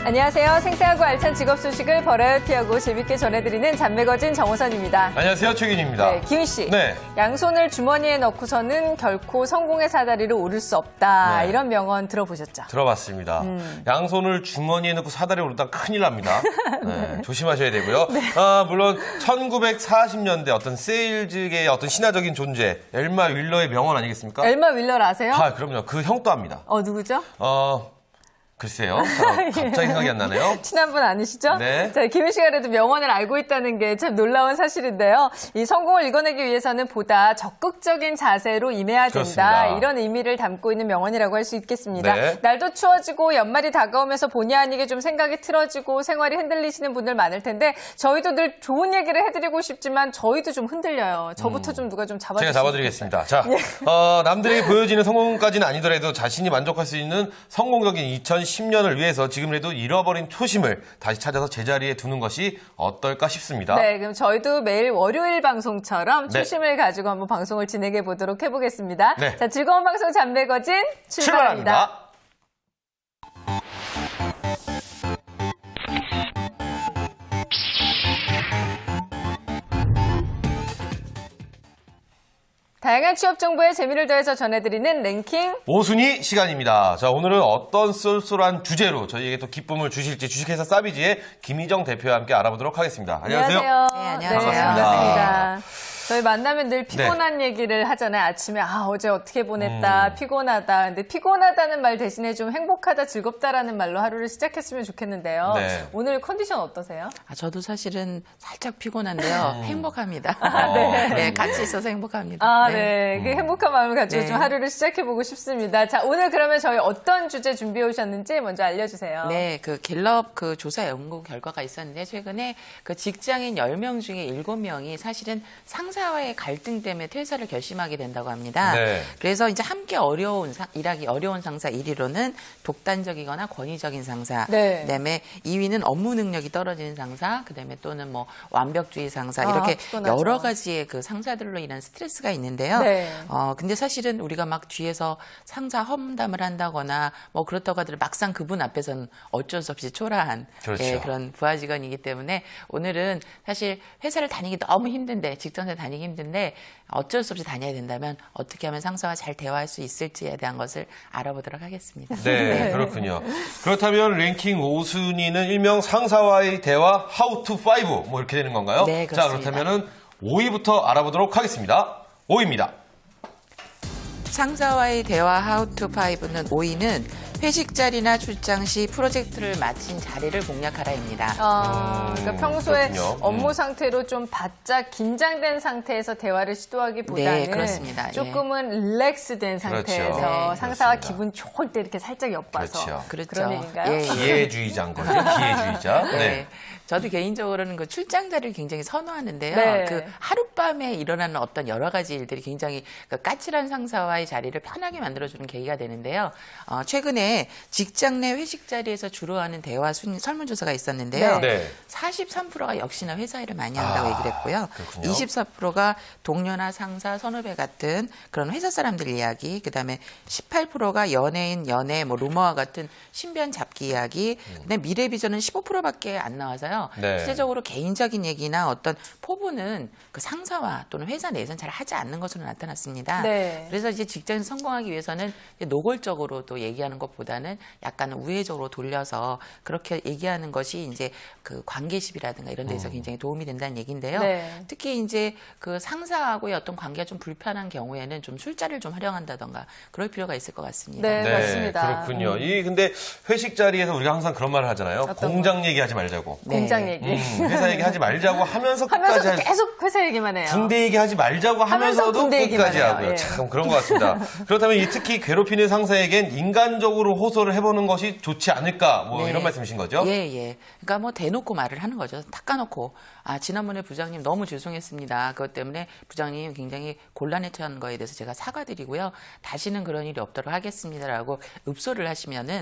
안녕하세요. 생생하고 알찬 직업 소식을 버라이어티하고 재밌게 전해드리는 잔매거진 정호선입니다. 안녕하세요. 최균입니다. 네, 기훈 씨. 네. 양손을 주머니에 넣고서는 결코 성공의 사다리를 오를 수 없다. 네. 이런 명언 들어보셨죠? 들어봤습니다. 양손을 주머니에 넣고 사다리에 오르다 큰일 납니다. 네, 조심하셔야 되고요. 물론 1940년대 어떤 세일즈계의 어떤 신화적인 존재, 엘마 윌러의 명언 아니겠습니까? 엘마 윌러를 아세요? 그럼요. 그 형도 압니다. 누구죠? 글쎄요. 갑자기 생각이 안 나네요. 친한 분 아니시죠? 네. 자, 기훈 씨가 그래도 명언을 알고 있다는 게 참 놀라운 사실인데요. 이 성공을 이뤄내기 위해서는 보다 적극적인 자세로 임해야 된다. 그렇습니다. 이런 의미를 담고 있는 명언이라고 할 수 있겠습니다. 네. 날도 추워지고 연말이 다가오면서 본의 아니게 좀 생각이 틀어지고 생활이 흔들리시는 분들 많을 텐데 저희도 늘 좋은 얘기를 해드리고 싶지만 저희도 좀 흔들려요. 저부터 좀 누가 좀 잡아주세요. 제가 잡아드리겠습니다. 자, 남들에게 보여지는 성공까지는 아니더라도 자신이 만족할 수 있는 성공적인 2010년을 위해서 지금이라도 잃어버린 초심을 다시 찾아서 제자리에 두는 것이 어떨까 싶습니다. 네, 그럼 저희도 매일 월요일 방송처럼 네. 초심을 가지고 한번 방송을 진행해 보도록 해보겠습니다. 네. 자, 즐거운 방송 잔매거진 출발합니다. 다양한 취업 정보에 재미를 더해서 전해드리는 랭킹 오순위 시간입니다. 자, 오늘은 어떤 쏠쏠한 주제로 저희에게 또 기쁨을 주실지 주식회사 사비지의 김희정 대표와 함께 알아보도록 하겠습니다. 안녕하세요. 네, 안녕하세요. 반갑습니다. 저희 만나면 늘 피곤한 얘기를 하잖아요. 아침에 어제 어떻게 보냈다, 피곤하다. 근데 피곤하다는 말 대신에 좀 행복하다, 즐겁다라는 말로 하루를 시작했으면 좋겠는데요. 네. 오늘 컨디션 어떠세요? 저도 사실은 살짝 피곤한데요. 행복합니다. 네, 같이 있어서 행복합니다. 네. 그 행복한 마음을 가지고 네. 좀 하루를 시작해보고 싶습니다. 자, 오늘 그러면 저희 어떤 주제 준비해 오셨는지 먼저 알려주세요. 네, 그 갤럽 그 조사 연구 결과가 있었는데 최근에 그 직장인 10명 중에 7명이 사실은 상사와의 갈등 때문에 퇴사를 결심하게 된다고 합니다. 네. 그래서 이제 함께 일하기 어려운 상사 1위로는 독단적이거나 권위적인 상사, 네. 그다음에 2위는 업무 능력이 떨어지는 상사, 그다음에 또는 뭐 완벽주의 상사 이렇게 피곤하죠. 여러 가지의 그 상사들로 인한 스트레스가 있는데요. 네. 근데 사실은 우리가 막 뒤에서 상사 험담을 한다거나 뭐 그렇다고 하더라도 막상 그분 앞에서는 어쩔 수 없이 초라한 그렇죠. 그런 부하 직원이기 때문에 오늘은 사실 회사를 다니기 너무 힘든데 직장에 다니기 힘든데 어쩔 수 없이 다녀야 된다면 어떻게 하면 상사와 잘 대화할 수 있을지에 대한 것을 알아보도록 하겠습니다. 네, 그렇군요. 그렇다면 랭킹 5순위는 일명 상사와의 대화 How to 5 뭐 이렇게 되는 건가요? 네, 자, 그렇습니다. 그렇다면은 5위부터 알아보도록 하겠습니다. 5위입니다. 상사와의 대화 How to 5는 5위는 회식 자리나 출장 시 프로젝트를 마친 자리를 공략하라입니다. 그러니까 평소에 그렇군요. 업무 상태로 좀 바짝 긴장된 상태에서 대화를 시도하기보다는 네, 그렇습니다. 예. 조금은 릴렉스된 상태에서 네, 상사와 그렇습니다. 기분 좋을 때 이렇게 살짝 엿봐서 그렇죠. 그런 얘기인가요? 예, 예. 기회주의자인 거죠. 기회주의자. 네. 네. 저도 개인적으로는 그 출장 자리를 굉장히 선호하는데요. 네. 그 하룻밤에 일어나는 어떤 여러 가지 일들이 굉장히 그 까칠한 상사와의 자리를 편하게 만들어주는 계기가 되는데요. 최근에 직장 내 회식 자리에서 주로 하는 대화 설문조사가 있었는데요. 네. 43%가 역시나 회사 일을 많이 한다고 얘기를 했고요. 그렇군요. 24%가 동료나 상사, 선후배 같은 그런 회사 사람들 이야기, 그다음에 18%가 연예인, 연애, 뭐 루머와 같은 신변 잡기 이야기, 근데 미래 비전은 15%밖에 안 나와서요. 네. 실제적으로 개인적인 얘기나 어떤 포부는 그 상사와 또는 회사 내에서는 잘 하지 않는 것으로 나타났습니다. 네. 그래서 이제 직장에서 성공하기 위해서는 이제 노골적으로 또 얘기하는 것보다는 약간 우회적으로 돌려서 그렇게 얘기하는 것이 이제 그 관계십이라든가 이런 데서 굉장히 도움이 된다는 얘기인데요. 네. 특히 이제 그 상사하고의 어떤 관계가 좀 불편한 경우에는 좀 술자리를 좀 활용한다던가 그럴 필요가 있을 것 같습니다. 네. 맞습니다. 그렇군요. 근데 회식 자리에서 우리가 항상 그런 말을 하잖아요. 어떤 공장 얘기하지 말자고. 공장 얘기. 회사 얘기하지 말자고 하면서 끝까지 하면서도 계속 회사 얘기만 해요. 군대 얘기하지 말자고 하면서도 군대 얘기만 끝까지 해요. 하고요. 예. 참 그런 것 같습니다. 그렇다면 이 특히 괴롭히는 상사에겐 인간적으로 호소를 해보는 것이 좋지 않을까 뭐 네. 이런 말씀이신 거죠? 예, 예. 그러니까 뭐 대놓고 말을 하는 거죠. 닦아놓고 지난번에 부장님 너무 죄송했습니다. 그것 때문에 부장님 굉장히 곤란에 처한 거에 대해서 제가 사과드리고요. 다시는 그런 일이 없도록 하겠습니다라고 읍소를 하시면은